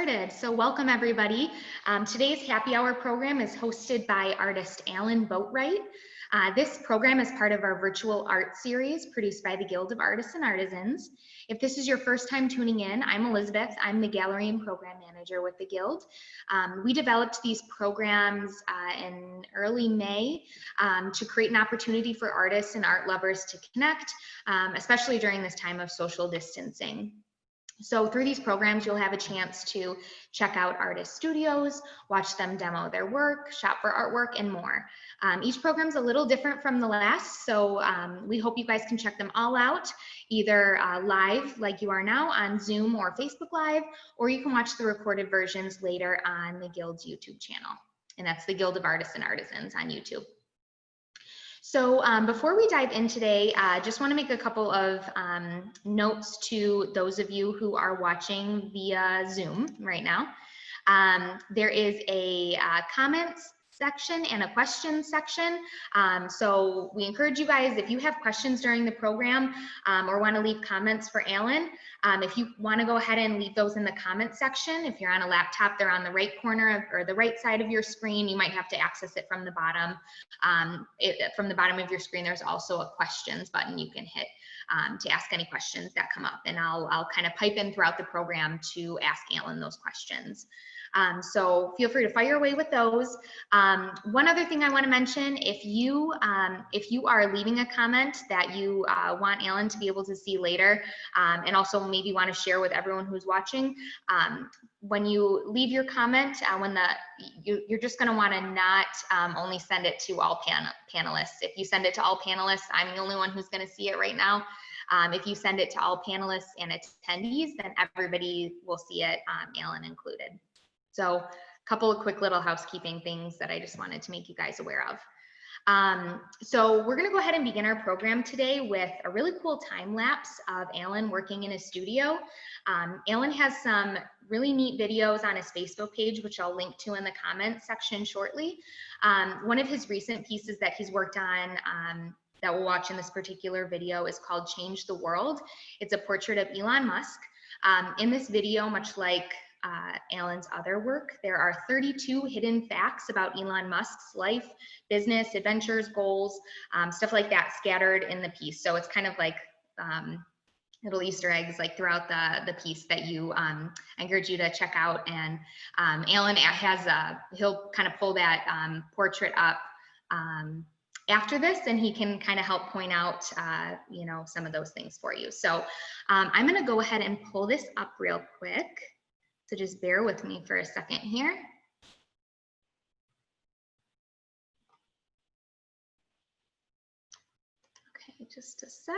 started. So welcome everybody. Today's happy hour program is hosted by artist Alann Boatright. This program is part of our virtual art series produced by the Guild of Artists and Artisans. If this is your first time tuning in, I'm Elizabeth. I'm the Gallery and Program Manager with the Guild. We developed these programs in early May to create an opportunity for artists and art lovers to connect, especially during this time of social distancing. So through these programs, you'll have a chance to check out artist studios, watch them demo their work, shop for artwork, and more. Each program's a little different from the last, so we hope you guys can check them all out, either live like you are now on Zoom or Facebook Live, or you can watch the recorded versions later on the Guild's YouTube channel. And that's the Guild of Artists and Artisans on YouTube. So before we dive in today, just want to make a couple of notes to those of you who are watching via Zoom right now. There is a comments section and a questions section. So we encourage you guys, if you have questions during the program or want to leave comments for Alann, if you want to go ahead and leave those in the comments section. If you're on a laptop, they're on the right corner or the right side of your screen. You might have to access it from the bottom. From the bottom of your screen, there's also a questions button you can hit to ask any questions that come up. And I'll kind of pipe in throughout the program to ask Alann those questions. So feel free to fire away with those. One other thing I want to mention, if you are leaving a comment that you want Alann to be able to see later, and also maybe want to share with everyone who's watching, when you leave your comment, you're just going to want to not only send it to all panelists. If you send it to all panelists, I'm the only one who's going to see it right now. If you send it to all panelists and attendees, then everybody will see it, Alann included. So a couple of quick little housekeeping things that I just wanted to make you guys aware of. So we're going to go ahead and begin our program today with a really cool time lapse of Alann working in his studio. Alann has some really neat videos on his Facebook page, which I'll link to in the comments section shortly. One of his recent pieces that he's worked on that we'll watch in this particular video is called Change the World. It's a portrait of Elon Musk. In this video, much like Alann's other work, there are 32 hidden facts about Elon Musk's life, business, adventures, goals, stuff like that scattered in the piece. So it's kind of like little Easter eggs like throughout the piece that I encourage you to check out. And Alann he'll kind of pull that portrait up after this, and he can kind of help point out some of those things for you. So I'm going to go ahead and pull this up real quick. So just bear with me for a second here. Okay, just a sec.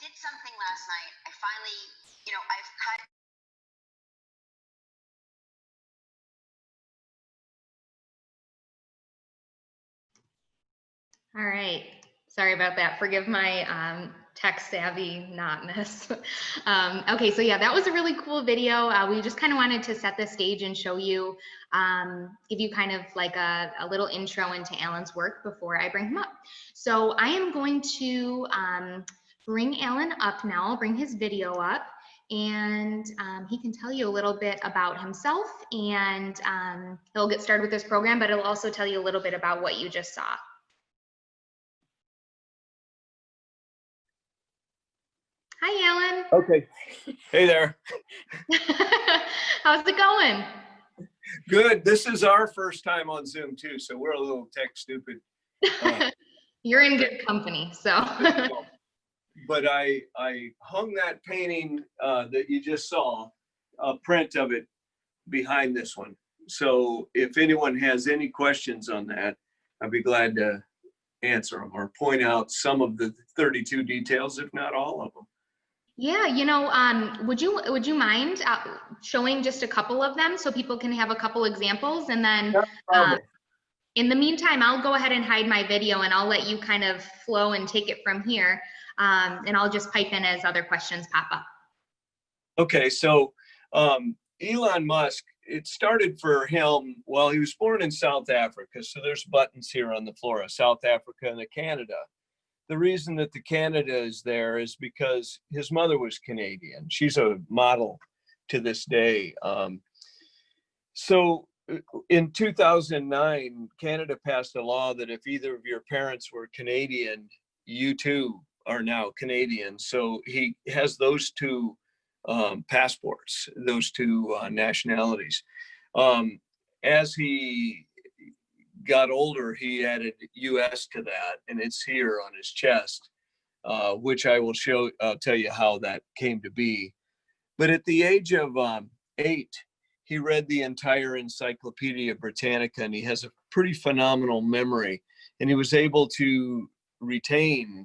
Did something last night. I finally, I've cut. All right, sorry about that. Forgive my tech savvy not miss. Okay, so yeah, that was a really cool video. We just kind of wanted to set the stage and show you, give you kind of like a little intro into Alann's work before I bring him up. So I am going to bring Alann up now. I'll bring his video up, and he can tell you a little bit about himself, and he'll get started with this program, but it'll also tell you a little bit about what you just saw. Hi, Alann. Okay. Hey there. How's it going? Good. This is our first time on Zoom too, so we're a little tech stupid. You're in good company, so. But I hung that painting that you just saw, a print of it behind this one. So if anyone has any questions on that, I'd be glad to answer them or point out some of the 32 details, if not all of them. Yeah, you know, would you mind showing just a couple of them so people can have a couple examples, and then in the meantime, I'll go ahead and hide my video and I'll let you kind of flow and take it from here, and I'll just pipe in as other questions pop up. Okay, so Elon Musk, it started for him, well, he was born in South Africa, so there's buttons here on the floor of South Africa and Canada. The reason that the Canada is there is because his mother was Canadian. She's a model to this day. So in 2009, Canada passed a law that if either of your parents were Canadian, you too are now Canadian. So he has those two passports, those two nationalities. As he got older, he added US to that, and it's here on his chest, which I will tell you how that came to be. But at the age of 8, he read the entire Encyclopedia Britannica, and he has a pretty phenomenal memory, and he was able to retain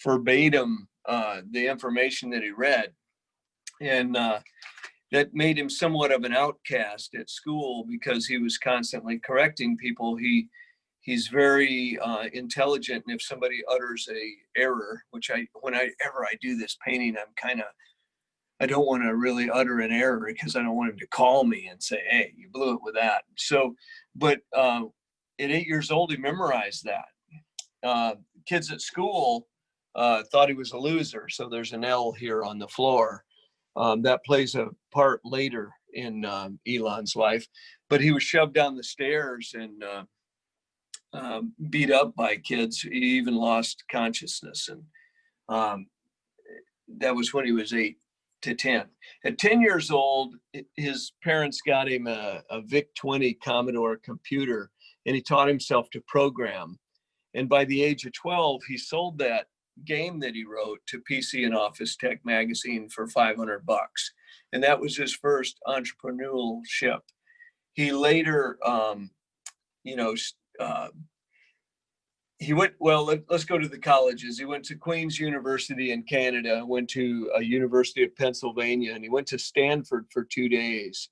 verbatim the information that he read. And that made him somewhat of an outcast at school because he was constantly correcting people. He's very intelligent, and if somebody utters a error, which whenever I do this painting, I don't want to really utter an error because I don't want him to call me and say, "Hey, you blew it with that." So, but at 8 years old, he memorized that. Kids at school thought he was a loser, so there's an L here on the floor. That plays a part later in Elon's life, but he was shoved down the stairs and beat up by kids. He even lost consciousness, and that was when he was 8 to 10. At 10 years old, his parents got him a VIC-20 Commodore computer, and he taught himself to program. And by the age of 12, he sold that game that he wrote to PC and Office Tech magazine for $500, and that was his first entrepreneurship. He later he went, well, let's go to the colleges. He went to Queen's University in Canada, went to a University of Pennsylvania, and he went to Stanford for 2 days.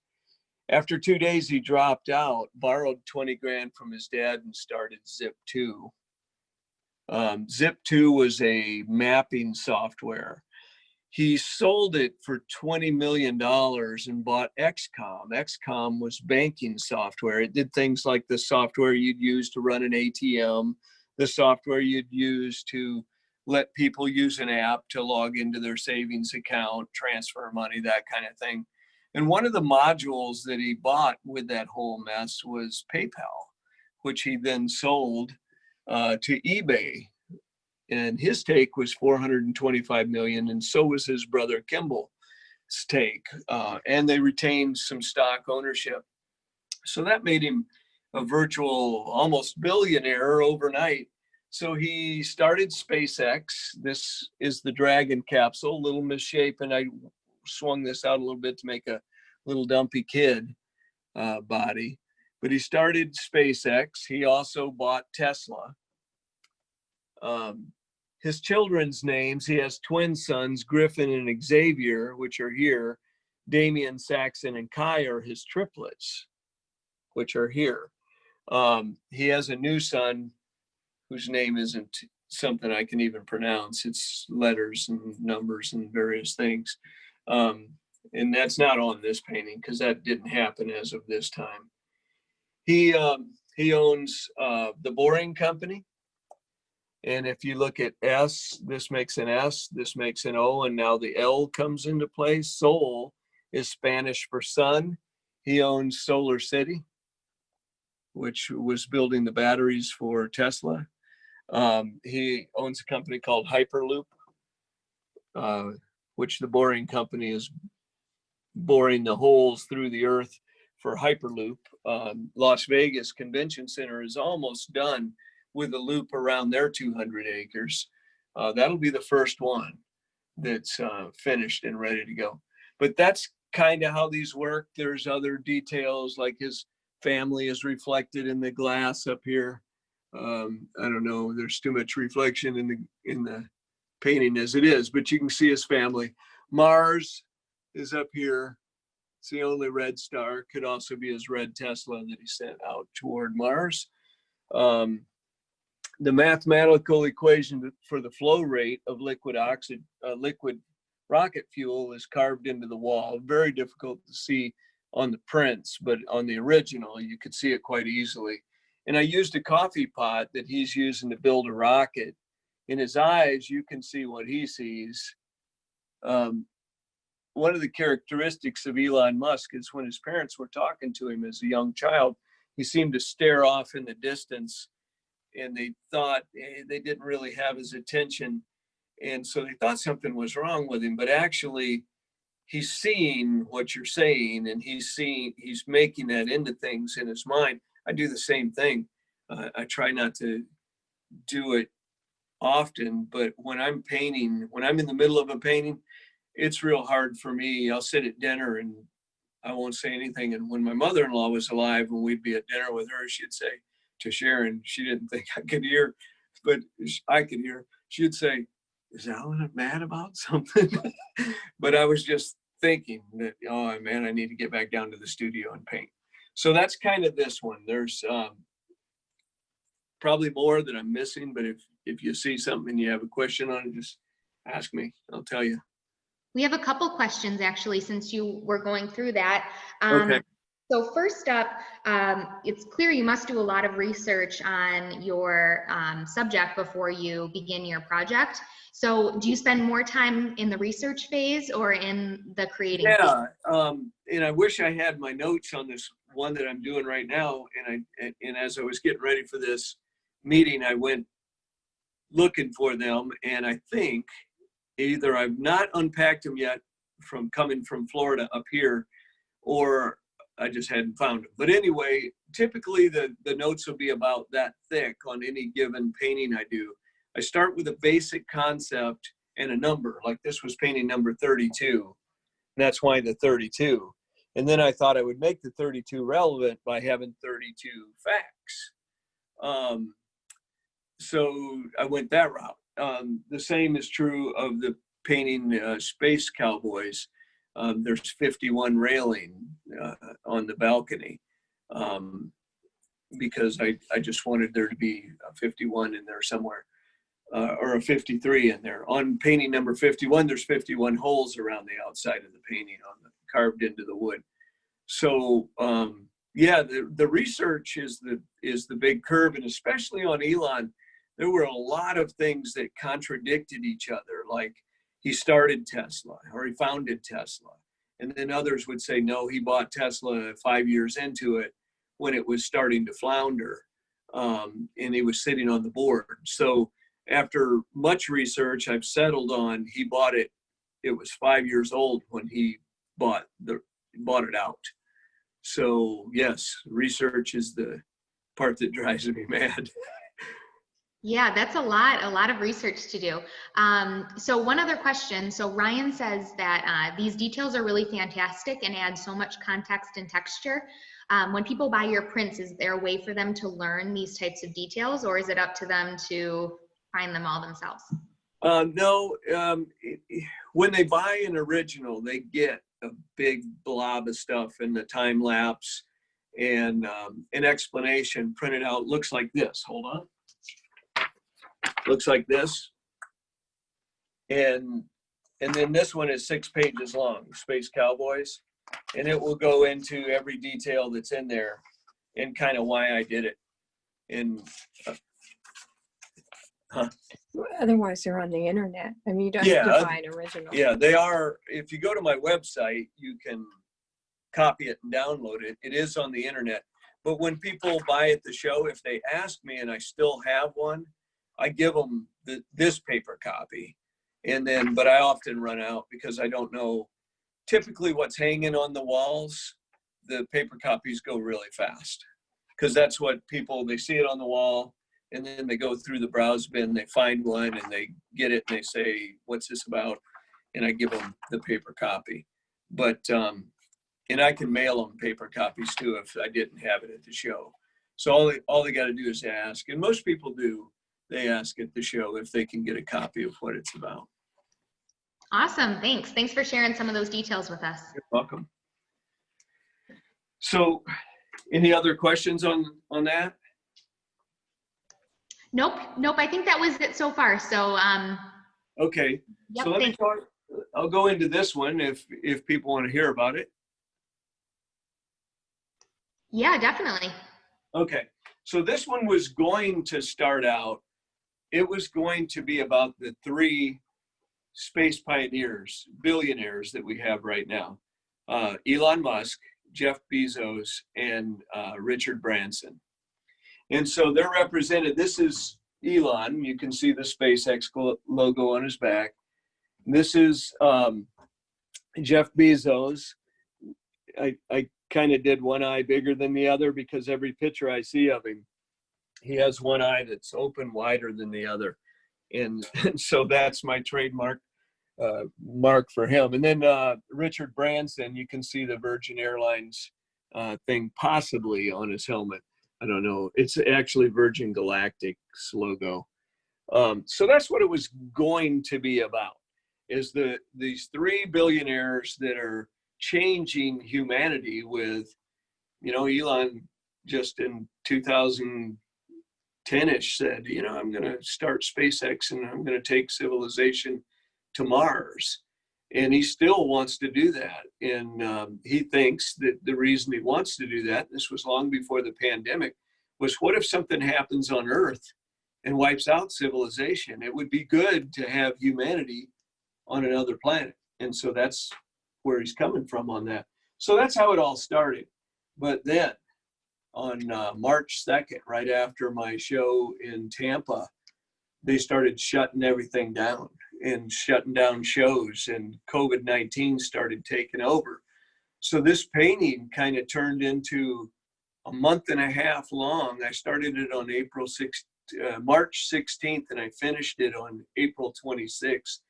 After 2 days, he dropped out, borrowed 20 grand from his dad, and started Zip2. Zip2 was a mapping software. He sold it for $20 million and bought XCOM. XCOM was banking software. It did things like the software you'd use to run an ATM, the software you'd use to let people use an app to log into their savings account, transfer money, that kind of thing. And one of the modules that he bought with that whole mess was PayPal, which he then sold to eBay, and his take was 425 million, and so was his brother Kimball's take, and they retained some stock ownership. So that made him a virtual almost billionaire overnight. So he started SpaceX. This is the Dragon capsule, a little misshapen. I swung this out a little bit to make a little dumpy kid body, but he started SpaceX. He also bought Tesla. His children's names, he has twin sons, Griffin and Xavier, which are here. Damien, Saxon, and Kai are his triplets, which are here. He has a new son whose name isn't something I can even pronounce. It's letters and numbers and various things. And that's not on this painting because that didn't happen as of this time. He owns the Boring Company. And if you look at S, this makes an S, this makes an O, and now the L comes into play. Sol is Spanish for sun. He owns Solar City, which was building the batteries for Tesla. He owns a company called Hyperloop, which the Boring Company is boring the holes through the earth for Hyperloop. Las Vegas Convention Center is almost done with a loop around their 200 acres. That'll be the first one that's finished and ready to go. But that's kind of how these work. There's other details, like his family is reflected in the glass up here. I don't know, there's too much reflection in the painting as it is, but you can see his family. Mars is up here. It's the only red star. Could also be his red Tesla that he sent out toward Mars. The mathematical equation for the flow rate of liquid rocket fuel is carved into the wall. Very difficult to see on the prints, but on the original, you could see it quite easily. And I used a coffee pot that he's using to build a rocket. In his eyes, you can see what he sees. One of the characteristics of Elon Musk is when his parents were talking to him as a young child, he seemed to stare off in the distance, and they thought they didn't really have his attention. And so they thought something was wrong with him, but actually he's seeing what you're saying, and he's making that into things in his mind. I do the same thing. I try not to do it often, but when I'm painting, when I'm in the middle of a painting, it's real hard for me. I'll sit at dinner and I won't say anything. And when my mother-in-law was alive, when we'd be at dinner with her, she'd say to Sharon, she didn't think I could hear, but I could hear. She'd say, "Is Alan mad about something?" But I was just thinking that, oh man, I need to get back down to the studio and paint. So that's kind of this one. There's probably more that I'm missing, but if you see something and you have a question on it, just ask me. I'll tell you. We have a couple questions actually, since you were going through that. Okay. So first up, it's clear you must do a lot of research on your subject before you begin your project. So do you spend more time in the research phase or in the creating phase? Yeah, and I wish I had my notes on this one that I'm doing right now. And as I was getting ready for this meeting, I went looking for them, and I think either I've not unpacked them yet from coming from Florida up here, or I just hadn't found them. But anyway, typically the notes will be about that thick on any given painting I do. I start with a basic concept and a number, like this was painting number 32. And that's why the 32. And then I thought I would make the 32 relevant by having 32 facts. So I went that route. The same is true of the painting Space Cowboys. There's 51 railing on the balcony because I just wanted there to be a 51 in there somewhere, or a 53 in there. On painting number 51, there's 51 holes around the outside of the painting carved into the wood. So yeah, the research is the big curve, and especially on Elon, there were a lot of things that contradicted each other. Like he started Tesla or he founded Tesla. And then others would say, no, he bought Tesla 5 years into it when it was starting to flounder. And he was sitting on the board. So after much research, I've settled on he bought it. It was 5 years old when he bought it out. So yes, research is the part that drives me mad. Yeah, that's a lot of research to do. So one other question. So Ryan says that these details are really fantastic and add so much context and texture. When people buy your prints, is there a way for them to learn these types of details, or is it up to them to find them all themselves? No, when they buy an original, they get a big blob of stuff in the time lapse and an explanation printed out. Looks like this. Hold on. looks like this. And then this one is 6 pages long, Space Cowboys. And it will go into every detail that's in there and kind of why I did it. And Otherwise, they're on the internet. I mean, you don't have to buy an original. Yeah, they are. If you go to my website, you can copy it and download it. It is on the internet. But when people buy at the show, if they ask me and I still have one, I give them this paper copy. And then, but I often run out because I don't know typically what's hanging on the walls. The paper copies go really fast because that's what people, they see it on the wall and then they go through the browse bin, they find one and they get it and they say, what's this about? And I give them the paper copy. But, and I can mail them paper copies too if I didn't have it at the show. So all they got to do is ask. And most people do. They ask at the show if they can get a copy of what it's about. Awesome. Thanks. Thanks for sharing some of those details with us. You're welcome. So any other questions on that? Nope. I think that was it so far. So, okay. Yep, So let me talk, I'll go into this one if people want to hear about it. Yeah, definitely. Okay. So this one was going to start out, it was going to be about the 3 space pioneers, billionaires that we have right now. Elon Musk, Jeff Bezos, and Richard Branson. And so they're represented. This is Elon. You can see the SpaceX logo on his back. This is Jeff Bezos. I kind of did one eye bigger than the other because every picture I see of him, he has one eye that's open wider than the other. And so that's my trademark mark for him. And then Richard Branson, you can see the Virgin Airlines thing possibly on his helmet. I don't know. It's actually Virgin Galactic's logo. So that's what it was going to be about, is these 3 billionaires that are changing humanity with, Elon just in 2010-ish said, I'm going to start SpaceX and I'm going to take civilization to Mars. And he still wants to do that. And he thinks that the reason he wants to do that, this was long before the pandemic, was what if something happens on Earth and wipes out civilization? It would be good to have humanity on another planet. And so that's where he's coming from on that. So that's how it all started. But then on March 2nd, right after my show in Tampa, they started shutting everything down and shutting down shows, and COVID-19 started taking over. So this painting kind of turned into a month and a half long. I started it on March 16th, and I finished it on April 26th.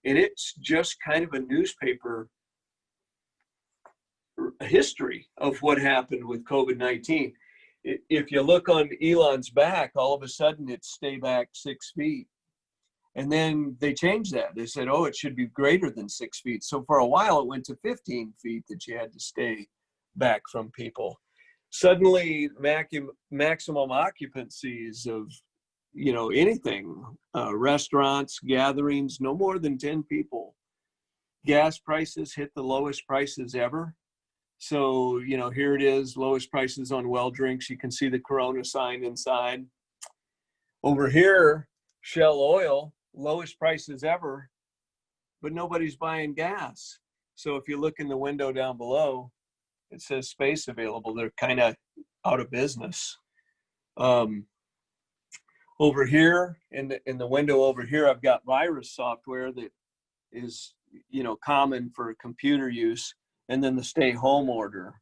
And it's just kind of a newspaper history of what happened with COVID-19. If you look on Elon's back, all of a sudden it's stay back 6 feet. And then they changed that. They said, it should be greater than 6 feet. So for a while it went to 15 feet that you had to stay back from people. Suddenly maximum occupancies of, anything, restaurants, gatherings, no more than 10 people. Gas prices hit the lowest prices ever. So, here it is, lowest prices on well drinks. You can see the Corona sign inside. Over here, Shell Oil, lowest prices ever, but nobody's buying gas. So if you look in the window down below, it says space available. They're kind of out of business. Over here, in the window over here, I've got virus software that is, common for computer use. And then the stay home order.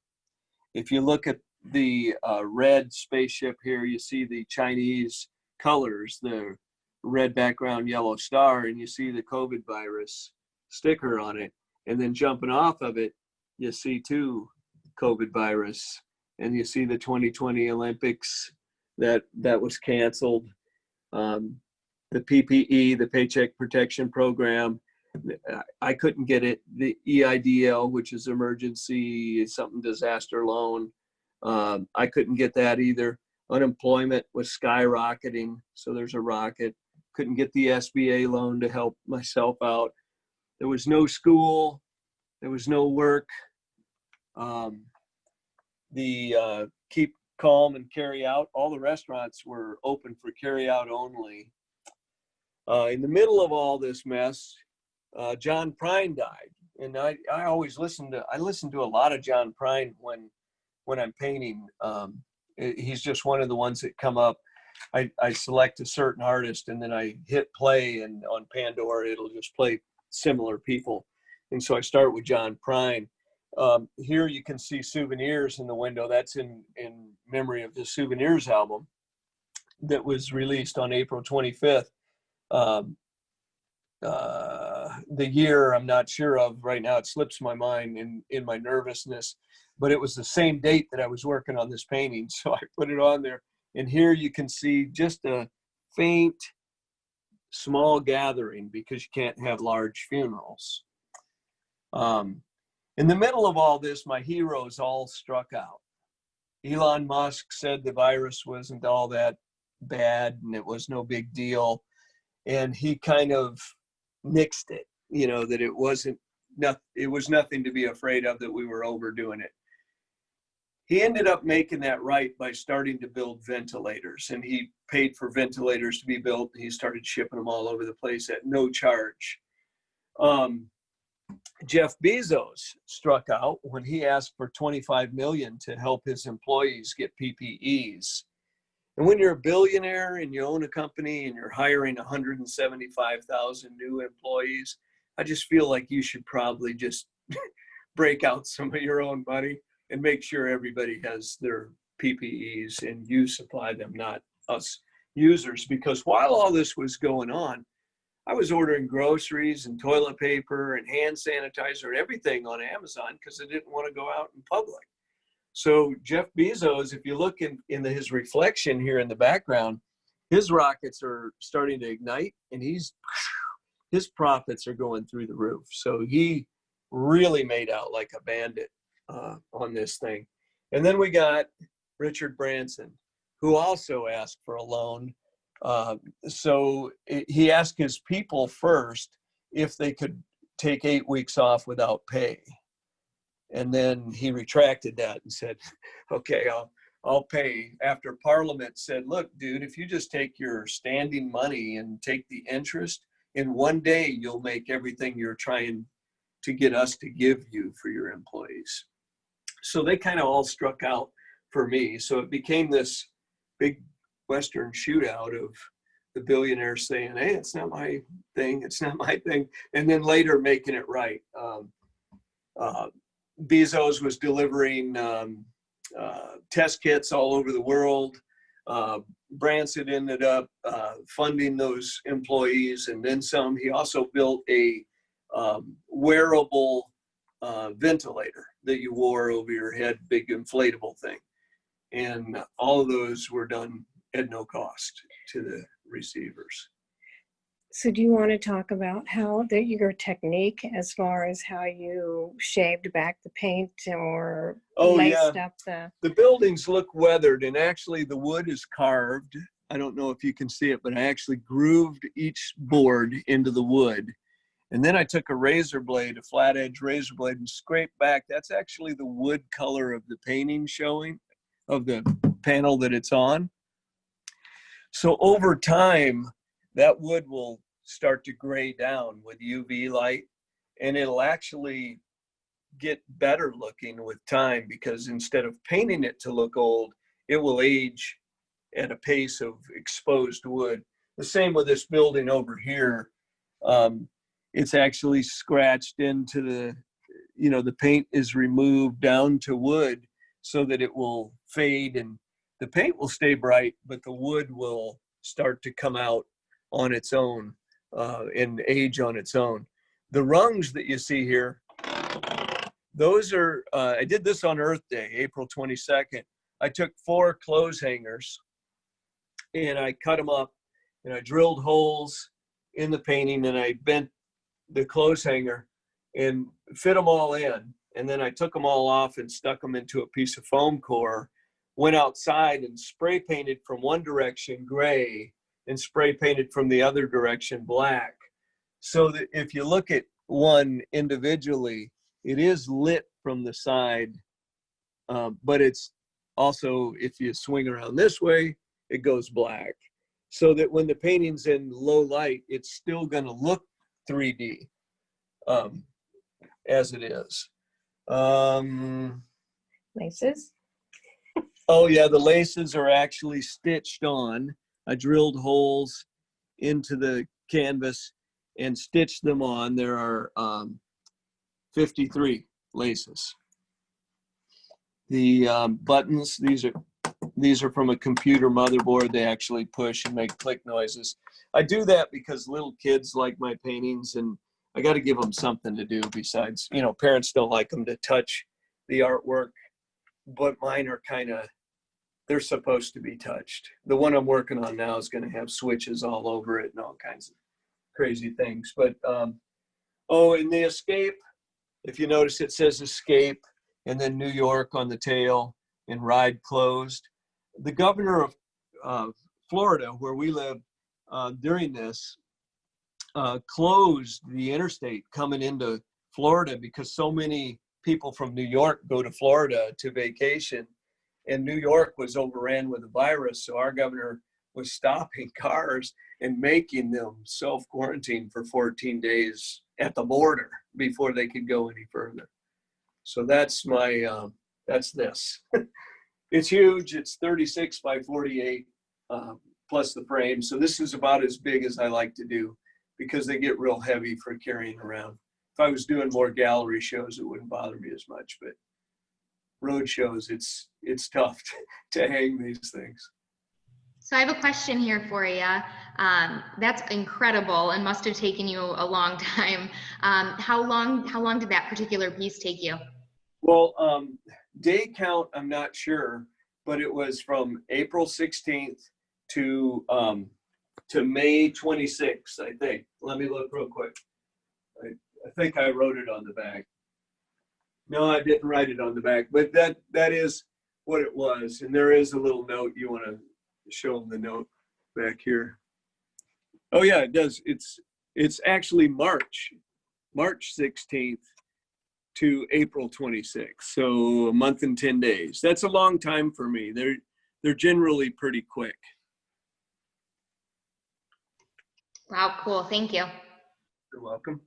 If you look at the red spaceship here, you see the Chinese colors, the red background, yellow star, and you see the COVID virus sticker on it. And then jumping off of it, you see 2 COVID virus. And you see the 2020 Olympics that was canceled. The PPE, the Paycheck Protection Program, I couldn't get it. The EIDL, which is emergency something disaster loan, I couldn't get that either. Unemployment was skyrocketing, so there's a rocket. couldn't get the SBA loan to help myself out. There was no school. There was no work. Keep calm and carry out. All the restaurants were open for carry out only. In the middle of all this mess, John Prine died. And I always listen to a lot of John Prine when I'm painting. He's just one of the ones that come up. I select a certain artist and then I hit play, and on Pandora, it'll just play similar people. And so I start with John Prine. Here you can see Souvenirs in the window. That's in memory of the Souvenirs album that was released on April 25th. The year I'm not sure of right now. It slips my mind in my nervousness, but it was the same date that I was working on this painting. So I put it on there. And here you can see just a faint, small gathering because you can't have large funerals. In the middle of all this, my heroes all struck out. Elon Musk said the virus wasn't all that bad and it was no big deal. And he kind of nixed it, that it was nothing to be afraid of, that we were overdoing it. He ended up making that right by starting to build ventilators, and he paid for ventilators to be built. He started shipping them all over the place at no charge. Jeff Bezos struck out when he asked for $25 million to help his employees get PPEs. And when you're a billionaire and you own a company and you're hiring 175,000 new employees, I just feel like you should probably just break out some of your own money and make sure everybody has their PPEs and you supply them, not us users. Because while all this was going on, I was ordering groceries and toilet paper and hand sanitizer and everything on Amazon because I didn't want to go out in public. So Jeff Bezos, if you look in his reflection here in the background, his rockets are starting to ignite and his profits are going through the roof. So he really made out like a bandit on this thing. And then we got Richard Branson, who also asked for a loan. So he asked his people first if they could take 8 weeks off without pay. And then he retracted that and said, okay, I'll pay. After Parliament said, look, dude, if you just take your standing money and take the interest, in one day, you'll make everything you're trying to get us to give you for your employees. So they kind of all struck out for me. So it became this big Western shootout of the billionaires saying, hey, it's not my thing. It's not my thing. And then later making it right. Bezos was delivering test kits all over the world. Branson ended up funding those employees and then some. He also built a wearable ventilator that you wore over your head, big inflatable thing. And all of those were done at no cost to the receivers. So do you want to talk about your technique as far as how you shaved back the paint or laced up the buildings look weathered, and actually the wood is carved. I don't know if you can see it, but I actually grooved each board into the wood. And then I took a razor blade, a flat edge razor blade, and scraped back. That's actually the wood color of the painting showing of the panel that it's on. So over time, that wood will start to gray down with UV light, and it'll actually get better looking with time because instead of painting it to look old, it will age at a pace of exposed wood. The same with this building over here. It's actually scratched into the paint is removed down to wood so that it will fade and the paint will stay bright, but the wood will start to come out on its own and age on its own. The rungs that you see here, those are, I did this on Earth Day, April 22nd. I took 4 clothes hangers and I cut them up and I drilled holes in the painting and I bent the clothes hanger and fit them all in. And then I took them all off and stuck them into a piece of foam core, went outside and spray painted from one direction gray and spray painted from the other direction black. So that if you look at one individually, it is lit from the side, but it's also, if you swing around this way, it goes black. So that when the painting's in low light, it's still going to look 3D as it is. Laces? Oh yeah, the laces are actually stitched on. I drilled holes into the canvas and stitched them on. There are 53 laces. The buttons, these are from a computer motherboard. They actually push and make click noises. I do that because little kids like my paintings, and I got to give them something to do besides, you know, parents don't like them to touch the artwork, but mine are kind of, they're supposed to be touched. The one I'm working on now is going to have switches all over it and all kinds of crazy things. But, oh, and the escape, if you notice, it says escape and then New York on the tail and ride closed. The governor of Florida, where we live, during this, closed the interstate coming into Florida because so many people from New York go to Florida to vacation, and New York was overran with the virus. So our governor was stopping cars and making them self-quarantine for 14 days at the border before they could go any further. So that's my, that's this. It's huge. It's 36 by 48 plus the frame. So this is about as big as I like to do because they get real heavy for carrying around. If I was doing more gallery shows, it wouldn't bother me as much, but road shows, it's tough to hang these things. So I have a question here for you. That's incredible and must have taken you a long time. How long did that particular piece take you? Well, day count, I'm not sure, but it was from April 16th to May 26th, I think. Let me look real quick. I think I wrote it on the back. No, I didn't write it on the back, but that is what it was. And there is a little note. You want to show them the note back here? Oh yeah, it does. It's actually March 16th to April 26th. So a month and 10 days. That's a long time for me. They're generally pretty quick. Wow, cool. Thank you. You're welcome.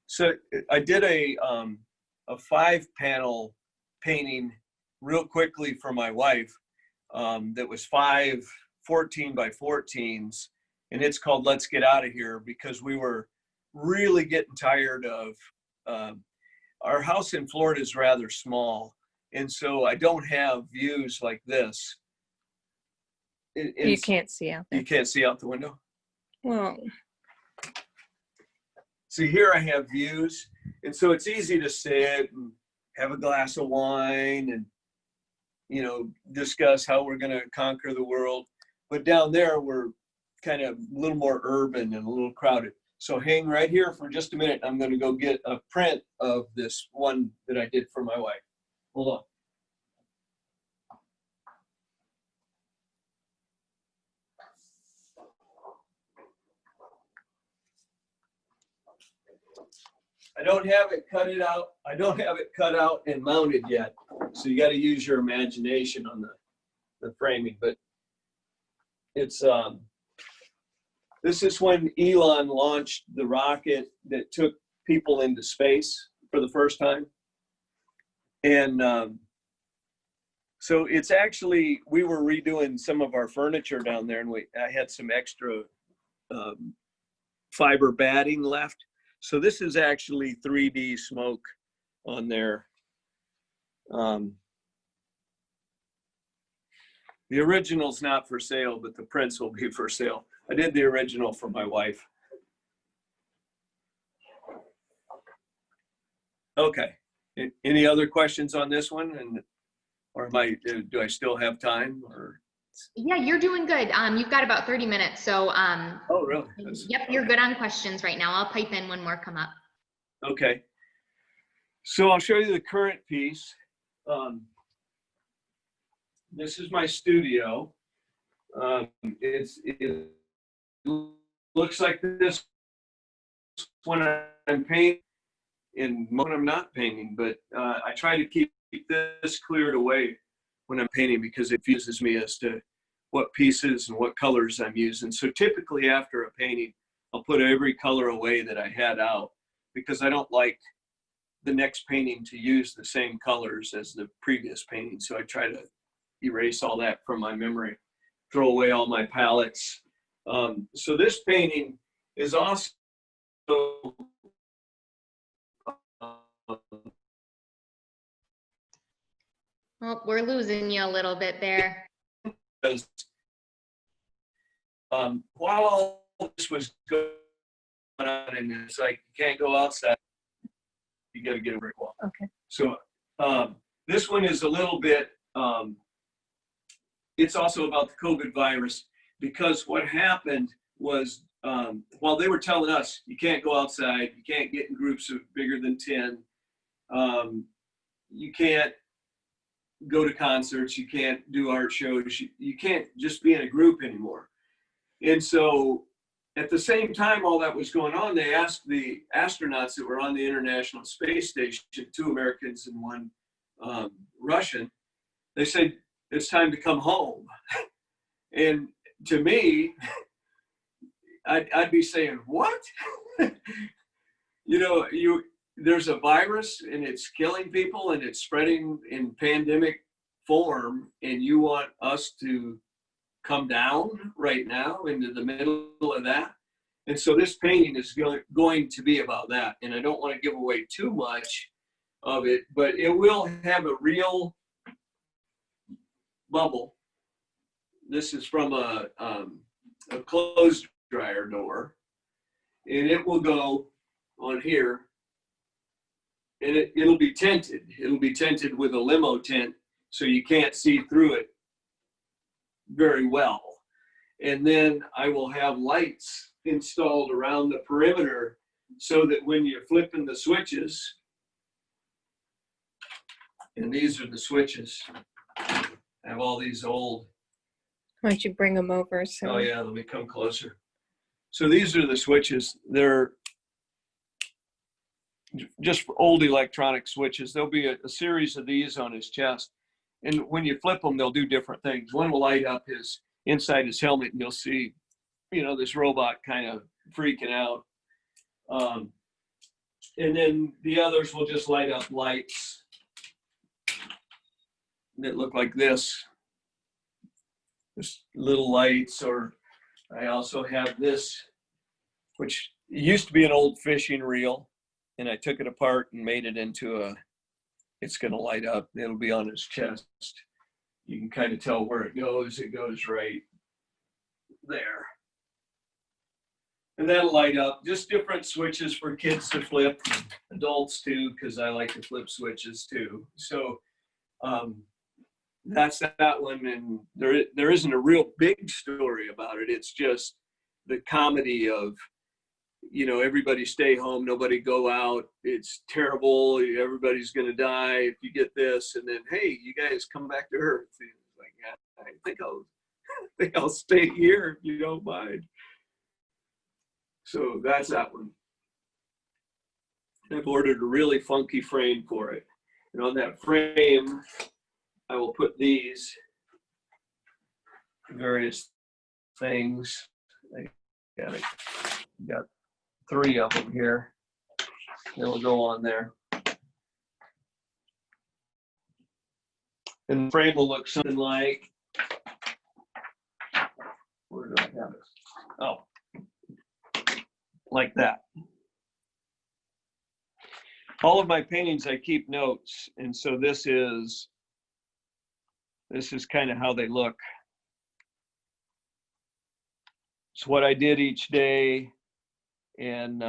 So I did a 5-panel painting real quickly for my wife that was 5 14 by 14s, and it's called Let's Get Out of Here, because we were really getting tired of our house in Florida is rather small, and so I don't have views like this. You can't see out there. You can't see out the window? Well, see, here I have views, and so it's easy to sit and have a glass of wine and, you know, discuss how we're going to conquer the world. But down there, we're kind of a little more urban and a little crowded. So hang right here for just a minute. I'm going to go get a print of this one that I did for my wife. Hold on. I don't have it cut out. I don't have it cut out and mounted yet. So you got to use your imagination on the framing. But it's this is when Elon launched the rocket that took people into space for the first time. And so it's actually, we were redoing some of our furniture down there, and I had some extra fiber batting left. So this is actually 3D smoke on there. The original's not for sale, but the prints will be for sale. I did the original for my wife. Okay. Any other questions on this one? Or do I still have time? Or? Yeah, you're doing good. You've got about 30 minutes. So, oh, really? Yep, you're good on questions right now. I'll pipe in when more come up. Okay. So I'll show you the current piece. This is my studio. It looks like this when I'm painting and when I'm not painting, but I try to keep this cleared away when I'm painting because it confuses me as to what pieces and what colors I'm using. So typically after a painting, I'll put every color away that I had out because I don't like the next painting to use the same colors as the previous painting. So I try to erase all that from my memory, throw away all my palettes. So this painting is also Oh, we're losing you a little bit there. because while all this was going on, and it's like you can't go outside, you got to get a brick wall. Okay. So this one is a little bit. It's also about the COVID virus because what happened was while they were telling us you can't go outside, you can't get in groups of bigger than 10, you can't go to concerts, you can't do art shows, you can't just be in a group anymore. And so at the same time all that was going on, they asked the astronauts that were on the International Space Station, 2 Americans and 1 Russian, they said, it's time to come home. And to me, I'd be saying, what? There's a virus and it's killing people and it's spreading in pandemic form, and you want us to come down right now into the middle of that? And so this painting is going to be about that. And I don't want to give away too much of it, but it will have a real bubble. This is from a clothes dryer door, and it will go on here, and it'll be tinted. It'll be tinted with a limo tint, so you can't see through it very well. And then I will have lights installed around the perimeter so that when you're flipping the switches, and these are the switches, I have all these old. Why don't you bring them over? Oh yeah, let me come closer. So these are the switches. They're just old electronic switches. There'll be a series of these on his chest. And when you flip them, they'll do different things. One will light up inside his helmet, and you'll see, this robot kind of freaking out. And then the others will just light up lights that look like this. Just little lights. Or I also have this, which used to be an old fishing reel, and I took it apart and made it into it's going to light up. It'll be on his chest. You can kind of tell where it goes. It goes right there. And that'll light up. Just different switches for kids to flip, adults too, because I like to flip switches too. So that's that one. And there isn't a real big story about it. It's just the comedy of, everybody stay home, nobody go out. It's terrible. Everybody's going to die if you get this. And then, hey, you guys come back to Earth. And it's like, yeah, I think I'll stay here if you don't mind. So that's that one. I've ordered a really funky frame for it. And on that frame, I will put these various things. I got 3 of them here. They'll go on there. And the frame will look something like, where do I have it? Oh, like that. All of my paintings, I keep notes. And so this is kind of how they look. It's what I did each day, and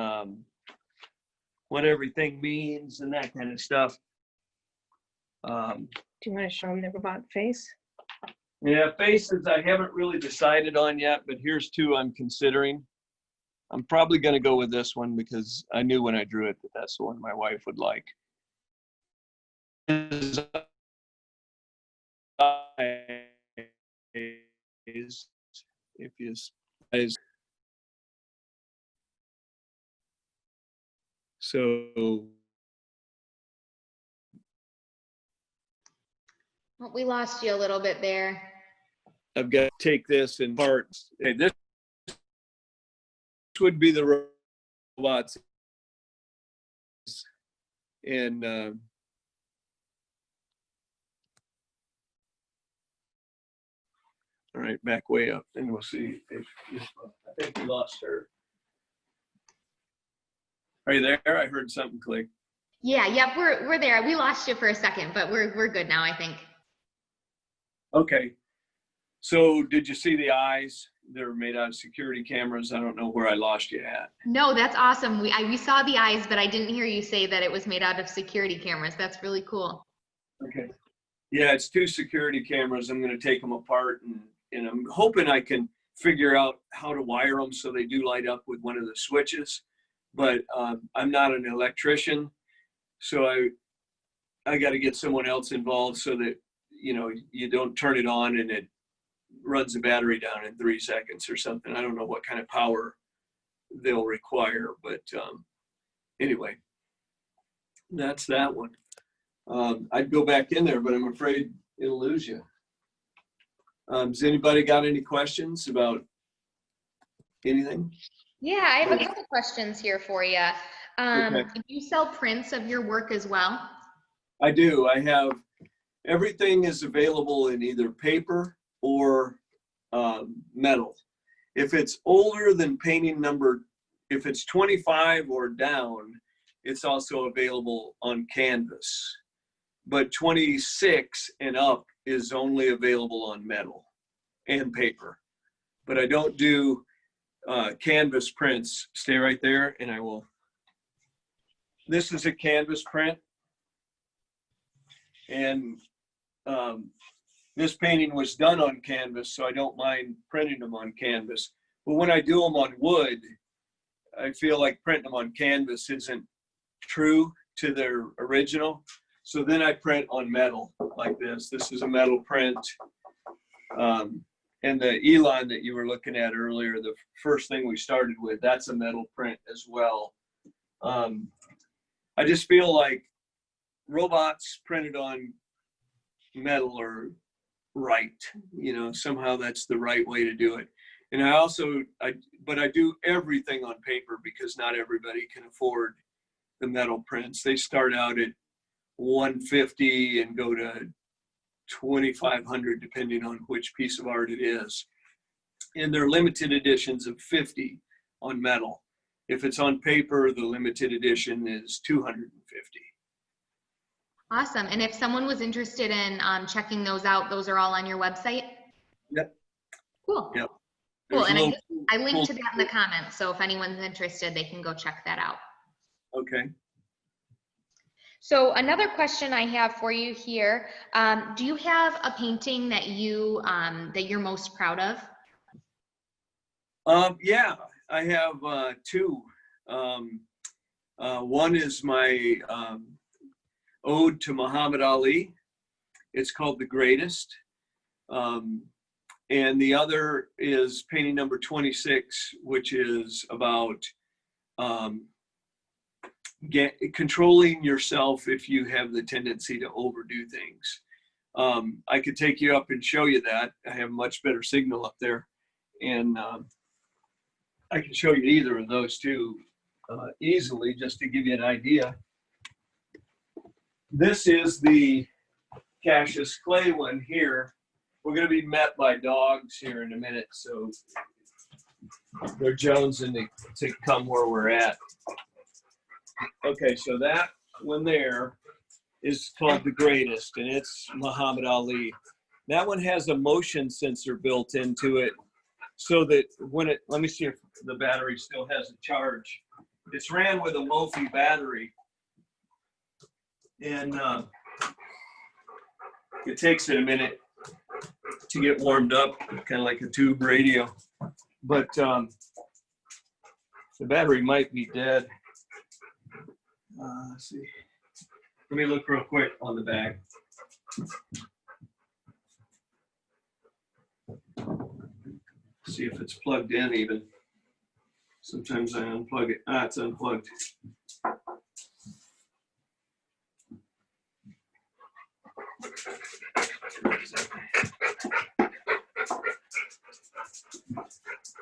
what everything means and that kind of stuff. Do you want to show them the robot face? Yeah, faces I haven't really decided on yet, but here's 2 I'm considering. I'm probably going to go with this one because I knew when I drew it that that's the one my wife would like. if you guys. So Well, we lost you a little bit there. I've got to take this in parts. Okay, this would be the robots. And all right, back way up, and we'll see if I think we lost her. Are you there? I heard something click. Yeah, yep, we're there. We lost you for a second, but we're good now, I think. Okay. So did you see the eyes? They're made out of security cameras. I don't know where I lost you at. No, that's awesome. We saw the eyes, but I didn't hear you say that it was made out of security cameras. That's really cool. Okay. Yeah, it's 2 security cameras. I'm going to take them apart, and I'm hoping I can figure out how to wire them so they do light up with one of the switches. But I'm not an electrician, so I got to get someone else involved so that, you know, you don't turn it on and it runs the battery down in 3 seconds or something. I don't know what kind of power they'll require, but anyway, that's that one. I'd go back in there, but I'm afraid it'll lose you. Has anybody got any questions about anything? Yeah, I have a couple questions here for you. Okay. Do you sell prints of your work as well? I do. I have, everything is available in either paper or metal. If it's older than painting number, if it's 25 or down, it's also available on canvas. But 26 and up is only available on metal and paper. But I don't do canvas prints. Stay right there and I will. This is a canvas print. And this painting was done on canvas, so I don't mind printing them on canvas. But when I do them on wood, I feel like printing them on canvas isn't true to their original. So then I print on metal like this. This is a metal print. And the Alann that you were looking at earlier, the first thing we started with, that's a metal print as well. I just feel like robots printed on metal are right, you know, somehow that's the right way to do it. And but I do everything on paper because not everybody can afford the metal prints. They start out at $150 and go to $2,500 depending on which piece of art it is. And they're limited editions of 50 on metal. If it's on paper, the limited edition is 250. Awesome. And if someone was interested in checking those out, those are all on your website? Yep. Cool. Yep. Cool. And little, I linked to that in the comments. So if anyone's interested, they can go check that out. Okay. So another question I have for you here, do you have a painting that you're most proud of? Yeah, I have 2. One is my ode to Muhammad Ali. It's called The Greatest. And the other is painting number 26, which is about controlling yourself if you have the tendency to overdo things. I could take you up and show you that. I have much better signal up there. And I can show you either of those 2 easily, just to give you an idea. This is the Cassius Clay one here. We're going to be met by dogs here in a minute, so they're jonesing to come where we're at. Okay, so that one there is called The Greatest, and it's Muhammad Ali. That one has a motion sensor built into it, so that when it, let me see if the battery still has a charge. It's ran with a Mophie battery, and it takes it a minute to get warmed up, kind of like a tube radio. But the battery might be dead. Let's see. Let me look real quick on the back. See if it's plugged in even. Sometimes I unplug it. Ah, it's unplugged.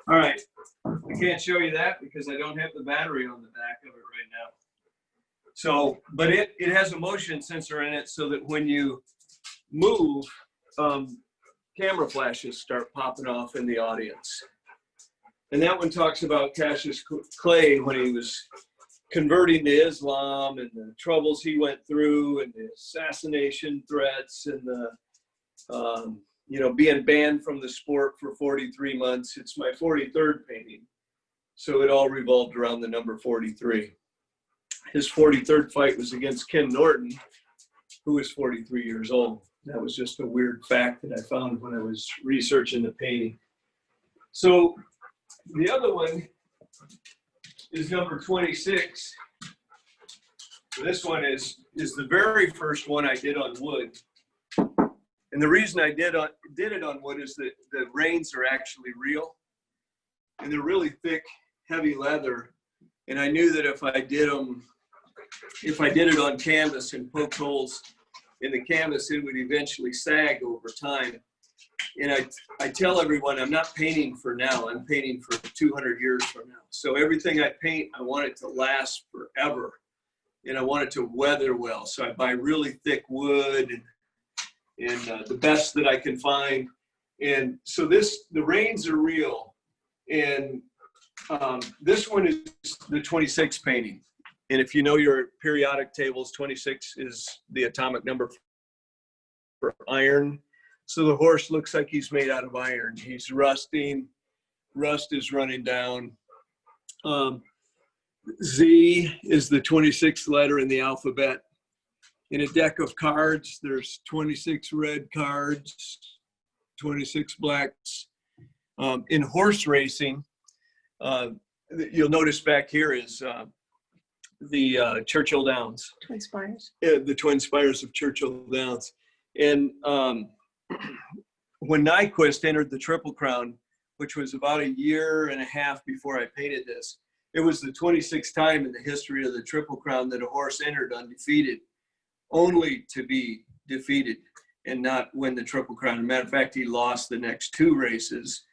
All right, I can't show you that because I don't have the battery on the back of it right now. So, but it has a motion sensor in it so that when you move, camera flashes start popping off in the audience. And that one talks about Cassius Clay when he was converting to Islam and the troubles he went through and the assassination threats and the, being banned from the sport for 43 months. It's my 43rd painting. So it all revolved around the number 43. His 43rd fight was against Ken Norton, who was 43 years old. That was just a weird fact that I found when I was researching the painting. So the other one is number 26. This one is the very first one I did on wood. And the reason I did it on wood is that the reins are actually real. And they're really thick, heavy leather. And I knew that if I did it on canvas and poked holes in the canvas, it would eventually sag over time. And I tell everyone I'm not painting for now, I'm painting for 200 years from now. So everything I paint, I want it to last forever. And I want it to weather well. So I buy really thick wood and the best that I can find. And so the reins are real. And this one is the 26 painting. And if you know your periodic tables, 26 is the atomic number for iron. So the horse looks like he's made out of iron. He's rusting. Rust is running down. Z is the 26th letter in the alphabet. In a deck of cards, there's 26 red cards, 26 blacks. In horse racing, you'll notice back here is the Churchill Downs. Twin Spires. The Twin Spires of Churchill Downs. And when Nyquist entered the Triple Crown, which was about a year and a half before I painted this, it was the 26th time in the history of the Triple Crown that a horse entered undefeated, only to be defeated and not win the Triple Crown. As a matter of fact, he lost the next 2 races.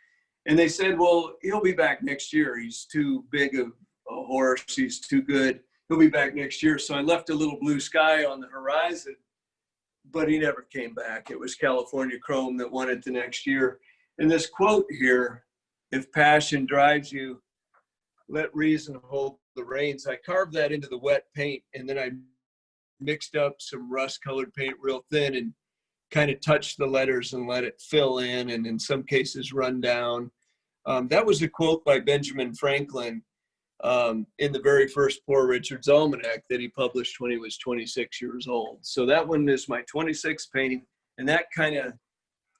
And they said, well, he'll be back next year. He's too big of a horse. He's too good. He'll be back next year. So I left a little blue sky on the horizon, but he never came back. It was California Chrome that won it the next year. And this quote here, if passion drives you, let reason hold the reins. I carved that into the wet paint, and then I mixed up some rust-colored paint real thin and kind of touched the letters and let it fill in, and in some cases run down. That was a quote by Benjamin Franklin in the very first Poor Richard's Almanac that he published when he was 26 years old. So that one is my 26th painting, and that kind of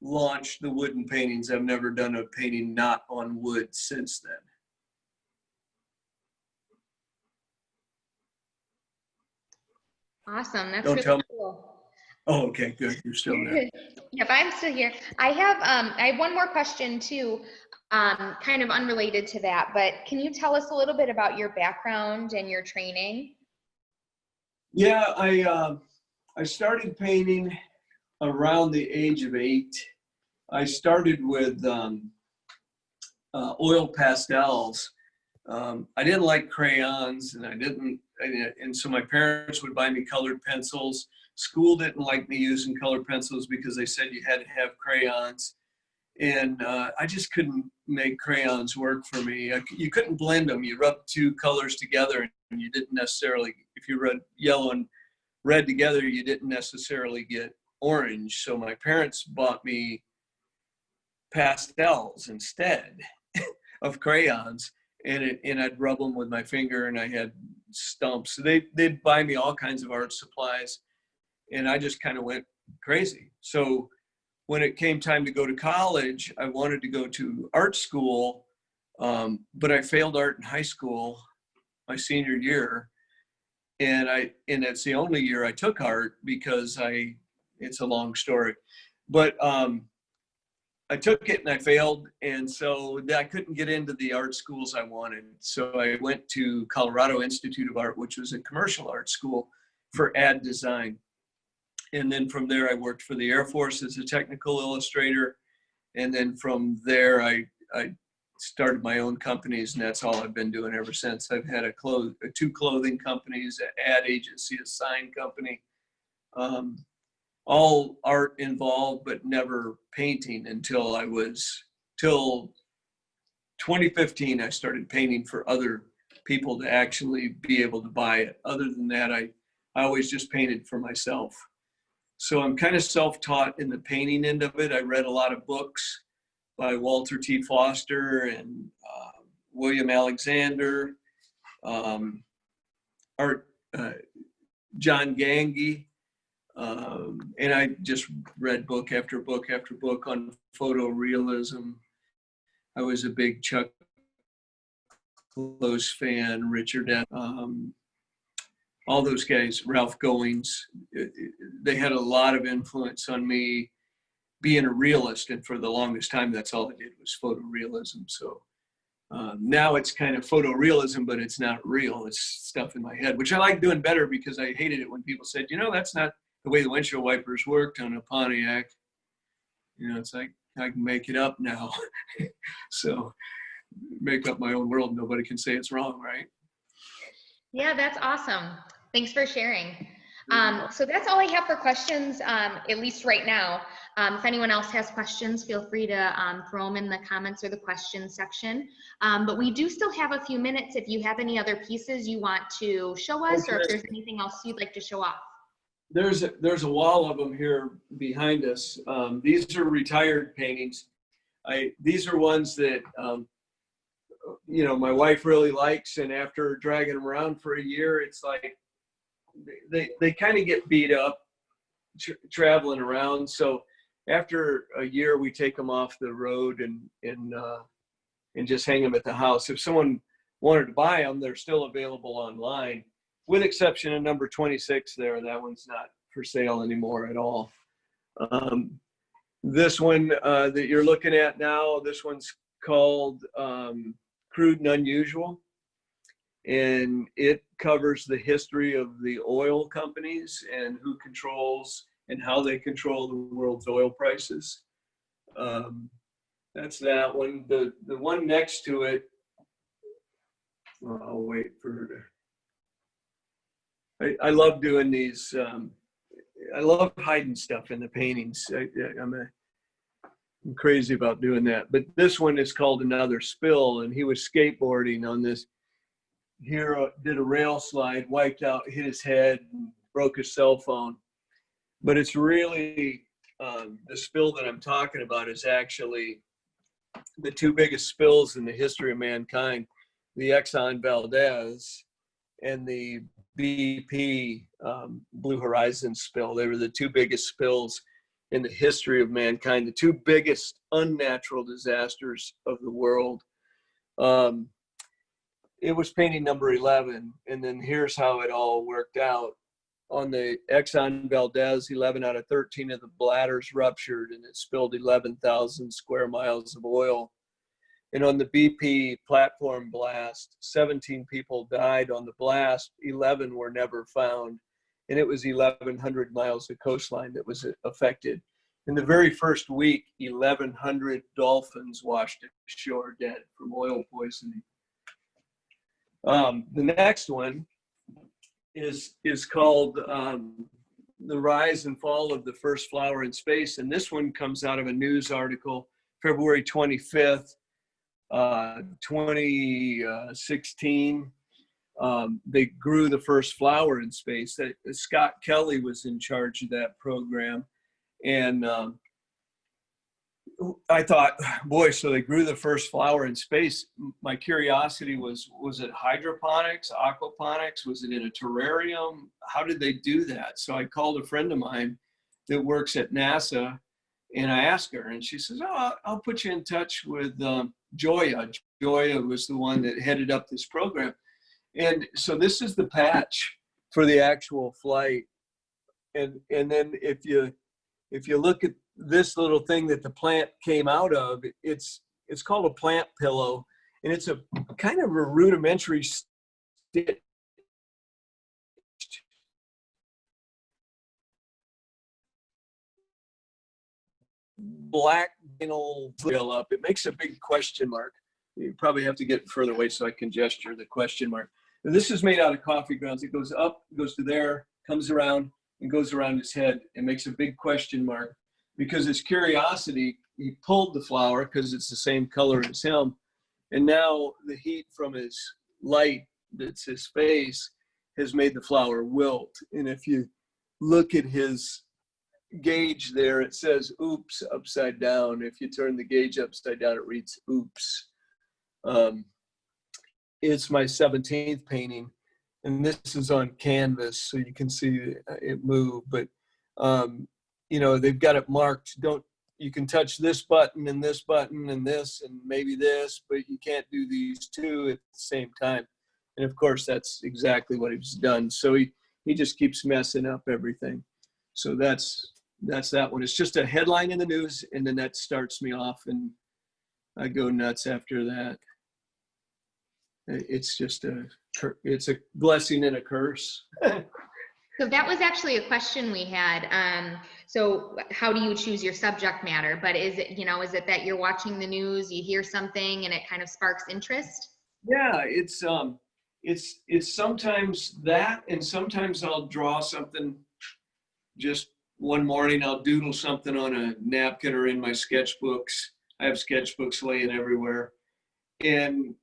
launched the wooden paintings. I've never done a painting not on wood since then. Awesome. That's Don't really tell me. cool. Oh, okay, good. You're still there. Yep, I'm still here. I have one more question too, kind of unrelated to that, but can you tell us a little bit about your background and your training? Yeah, I started painting around the age of 8. I started with oil pastels. I didn't like crayons, and so my parents would buy me colored pencils. School didn't like me using colored pencils because they said you had to have crayons. And I just couldn't make crayons work for me. You couldn't blend them. You rubbed 2 colors together, and you didn't necessarily, if you read yellow and red together, you didn't necessarily get orange. So my parents bought me pastels instead of crayons. And I'd rub them with my finger, and I had stumps. So they'd buy me all kinds of art supplies, and I just kind of went crazy. So when it came time to go to college, I wanted to go to art school, but I failed art in high school my senior year, and that's the only year I took art because it's a long story. But I took it and I failed. And so I couldn't get into the art schools I wanted. So I went to Colorado Institute of Art, which was a commercial art school for ad design. And then from there, I worked for the Air Force as a technical illustrator. And then from there, I started my own companies, and that's all I've been doing ever since. I've had two clothing companies, an ad agency, a sign company, all art involved, but never painting till 2015. I started painting for other people to actually be able to buy it. Other than that, I always just painted for myself. So I'm kind of self-taught in the painting end of it. I read a lot of books by Walter T. Foster and William Alexander, John Gange, and I just read book after book after book on photorealism. I was a big Chuck Close fan, Richard, all those guys, Ralph Goings. They had a lot of influence on me being a realist, and for the longest time, that's all I did was photorealism. So now it's kind of photorealism, but it's not real. It's stuff in my head, which I like doing better because I hated it when people said, that's not the way the windshield wipers worked on a Pontiac. It's like, I can make it up now. So make up my own world. Nobody can say it's wrong, right? Yeah, that's awesome. Thanks for sharing. So that's all I have for questions, at least right now. If anyone else has questions, feel free to throw them in the comments or the questions section. But we do still have a few minutes if you have any other pieces you want to show us, or if there's anything else you'd like to show off. There's a wall of them here behind us. These are retired paintings. These are ones that my wife really likes, and after dragging them around for a year, it's like they kind of get beat up traveling around. So after a year, we take them off the road and just hang them at the house. If someone wanted to buy them, they're still available online, with exception of number 26 there. That one's not for sale anymore at all. This one that you're looking at now, this one's called Crude and Unusual. And it covers the history of the oil companies and who controls and how they control the world's oil prices. That's that one. The one next to it, I'll wait for her to. I love doing these. I love hiding stuff in the paintings. I'm crazy about doing that. But this one is called Another Spill, and he was skateboarding on this. Here, did a rail slide, wiped out, hit his head, and broke his cell phone. But it's really, the spill that I'm talking about is actually the two biggest spills in the history of mankind, the Exxon Valdez and the BP Blue Horizon spill. They were the two biggest spills in the history of mankind, the two biggest unnatural disasters of the world. It was painting number 11, and then here's how it all worked out. On the Exxon Valdez, 11 out of 13 of the bladders ruptured, and it spilled 11,000 square miles of oil. And on the BP platform blast, 17 people died on the blast, 11 were never found, and it was 1,100 miles of coastline that was affected. In the very first week, 1,100 dolphins washed ashore dead from oil poisoning. The next one is called The Rise and Fall of the First Flower in Space. And this one comes out of a news article, February 25th, 2016. They grew the first flower in space. Scott Kelly was in charge of that program. And I thought, boy, so they grew the first flower in space. My curiosity was it hydroponics, aquaponics? Was it in a terrarium? How did they do that? So I called a friend of mine that works at NASA, and I asked her, and she says, oh, I'll put you in touch with Joya. Joya was the one that headed up this program. And so this is the patch for the actual flight. And then if you look at this little thing that the plant came out of. It's called a plant pillow, and it's a kind of a rudimentary stitch black vinyl fill up. It makes a big question mark. You probably have to get further away so I can gesture the question mark. And this is made out of coffee grounds. It goes up, goes to there, comes around, and goes around his head and makes a big question mark, because his curiosity, he pulled the flower because it's the same color as him. And now the heat from his light, that's his face, has made the flower wilt. And if you look at his gauge there, it says oops upside down. If you turn the gauge upside down, it reads oops. It's my 17th painting, and this is on canvas, so you can see it move. But you know, they've got it marked. You can touch this button and this button and this and maybe this, but you can't do these two at the same time. And of course, that's exactly what he's done. So he just keeps messing up everything. So that's that one. It's just a headline in the news, and then that starts me off, and I go nuts after that. It's just it's a blessing and a curse. So that was actually a question we had. So how do you choose your subject matter? But is it, is it that you're watching the news, you hear something and it kind of sparks interest? Yeah, it's sometimes that, and sometimes I'll draw something. Just one morning I'll doodle something on a napkin or in my sketchbooks. I have sketchbooks laying everywhere. And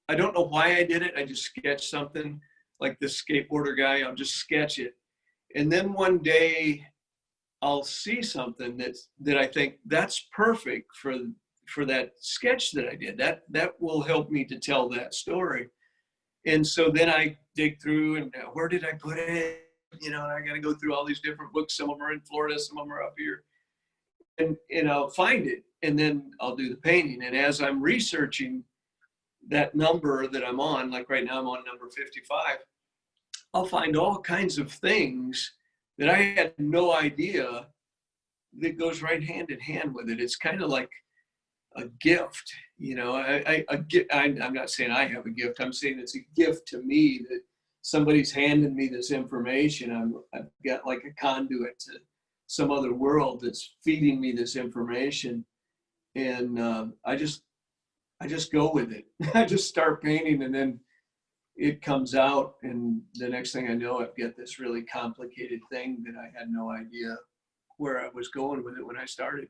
I don't know why I did it. I just sketched something like this skateboarder guy. I'll just sketch it. And then one day I'll see something that I think that's perfect for that sketch that I did. That will help me to tell that story. And so then I dig through, and where did I put it? And I got to go through all these different books. Some of them are in Florida, some of them are up here. And I'll find it, and then I'll do the painting. And as I'm researching that number that I'm on, like right now I'm on number 55, I'll find all kinds of things that I had no idea that goes right hand in hand with it. It's kind of like a gift, I'm not saying I have a gift. I'm saying it's a gift to me that somebody's handed me this information. I've got like a conduit to some other world that's feeding me this information. And I just go with it. I just start painting, and then it comes out, and the next thing I know, I've got this really complicated thing that I had no idea where I was going with it when I started.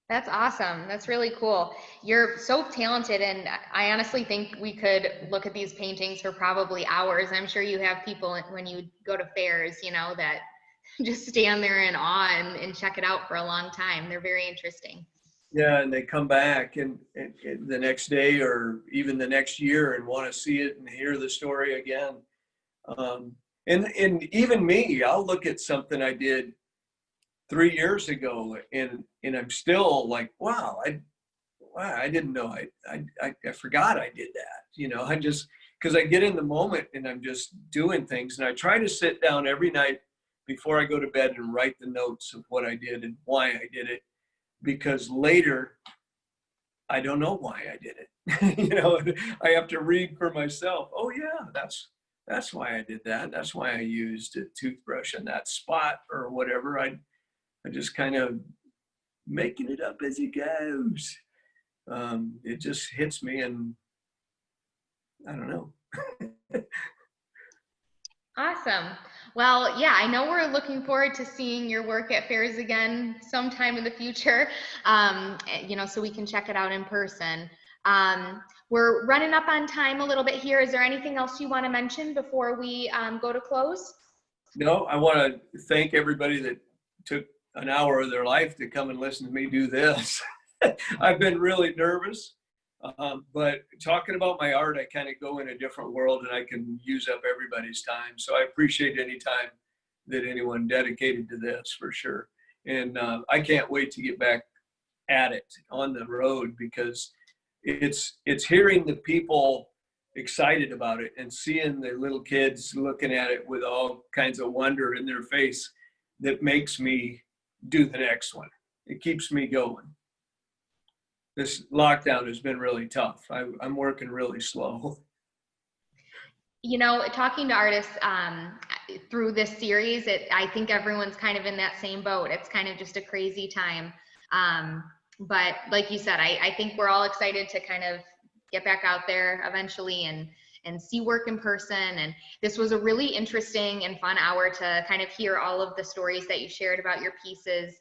That's awesome. That's really cool. You're so talented, and I honestly think we could look at these paintings for probably hours. I'm sure you have people when you go to fairs, that just stand there in awe and check it out for a long time. They're very interesting. Yeah, and they come back and the next day or even the next year and want to see it and hear the story again. And even me, I'll look at something I did 3 years ago, and I'm still like, wow, I didn't know, I forgot I did that. I just, because I get in the moment and I'm just doing things, and I try to sit down every night before I go to bed and write the notes of what I did and why I did it, because later I don't know why I did it. I have to read for myself. Oh yeah, that's why I did that. That's why I used a toothbrush in that spot or whatever. I just kind of making it up as it goes. It just hits me, and I don't know. Awesome. Well, yeah, I know we're looking forward to seeing your work at fairs again sometime in the future, so we can check it out in person. We're running up on time a little bit here. Is there anything else you want to mention before we go to close? No, I want to thank everybody that took an hour of their life to come and listen to me do this. I've been really nervous, but talking about my art, I kind of go in a different world, and I can use up everybody's time. So I appreciate any time that anyone dedicated to this, for sure. And I can't wait to get back at it on the road, because it's hearing the people excited about it and seeing the little kids looking at it with all kinds of wonder in their face that makes me do the next one. It keeps me going. This lockdown has been really tough. I'm working really slow. You know, talking to artists through this series, I think everyone's kind of in that same boat. It's kind of just a crazy time. But like you said, I think we're all excited to kind of get back out there eventually and see work in person. And this was a really interesting and fun hour to kind of hear all of the stories that you shared about your pieces.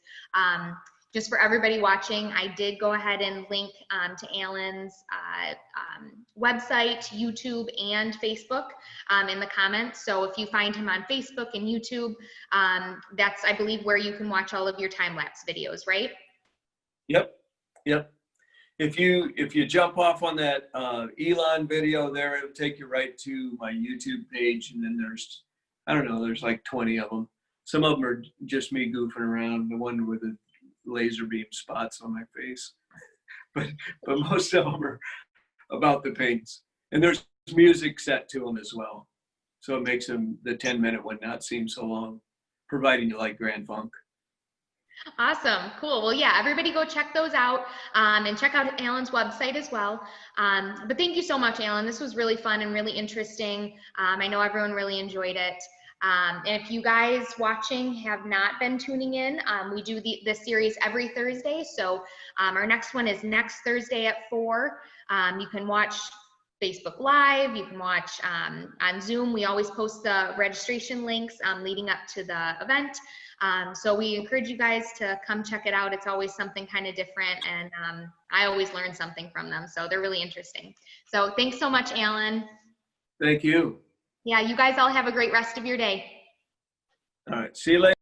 Just for everybody watching, I did go ahead and link to Alann's website, YouTube, and Facebook in the comments. So if you find him on Facebook and YouTube, that's, I believe, where you can watch all of your time-lapse videos, right? Yep. If you jump off on that Alann video there, it'll take you right to my YouTube page, and then there's, I don't know, there's like 20 of them. Some of them are just me goofing around, the one with the laser beam spots on my face, but most of them are about the paints, and there's music set to them as well, so it makes them, the 10-minute one, not seem so long, providing you like Grand Funk. Awesome, cool. Well, yeah, everybody go check those out and check out Alann's website as well. But thank you so much, Alann. This was really fun and really interesting. I know everyone really enjoyed it. And if you guys watching have not been tuning in, we do this series every Thursday. So our next one is next Thursday at 4. You can watch Facebook Live, you can watch on Zoom. We always post the registration links leading up to the event. So we encourage you guys to come check it out. It's always something kind of different, and I always learn something from them. So they're really interesting. So thanks so much, Alann. Thank you. Yeah, you guys all have a great rest of your day. All right, see you later.